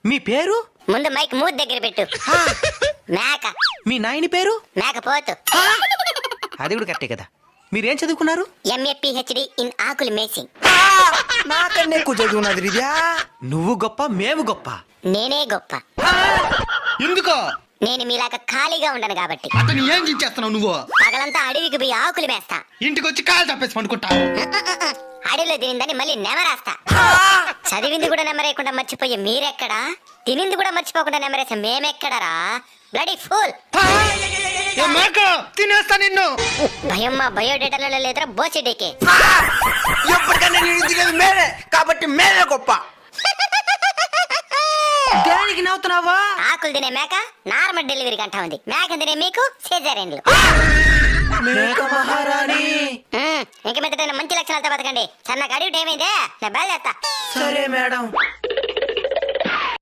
మీ పేరు? ముందు మైక్ మూతి దగ్గర పెట్టు. మేక. మీ నాయని పేరు? మేకపోతు. అది కూడా కరెక్టే కదా. మీరేం చదువుకున్నారు? MA PhD ఇన్ ఆకులు మేసింగ్. నాకన్నా ఎక్కువ చదువున్నది రిద్యా. నువ్వు గొప్ప, మేము గొప్ప. నేనే గొప్ప. ఎందుకో? నేను మీలాగా ఖాళీగా ఉండను కాబట్టి. అతను ఏం చేస్తున్నావు నువ్వు? పగలంతా అడవికి పోయి ఆకులు మేస్తా. ఇంటికి వచ్చి కాలు తప్పేసి పండుకుంటా. అడవిలో తినిందని మళ్ళీ నెమరేస్తా. చదివింది కూడా నెమరేయకుండా మర్చిపోయే మీరెక్కడా? తినింది కూడా మర్చిపోకుండా నెమరేసే మేమెక్కడరా? Bloody fool. తినేస్తా నిన్ను. భయం మా బయోడేటాలలో లేదురా బోసిడేకే. ఎప్పటికన్నా నేను తినేది మేమే కాబట్టి మేమే గొప్ప. దేనికి నవ్వుతున్నావా? ఆకులు తినే మేక నార్మల్ డెలివరీ గంట ఉంది. మేక తినే మీకు సిజేరియన్లు. మేక మహారాణి. ఇంక మీద మంచి లక్షణాలతో బతకండి. సన్నగా అడిగి ఏమైందే? నేను బయలుదేస్తా. సరే మేడం.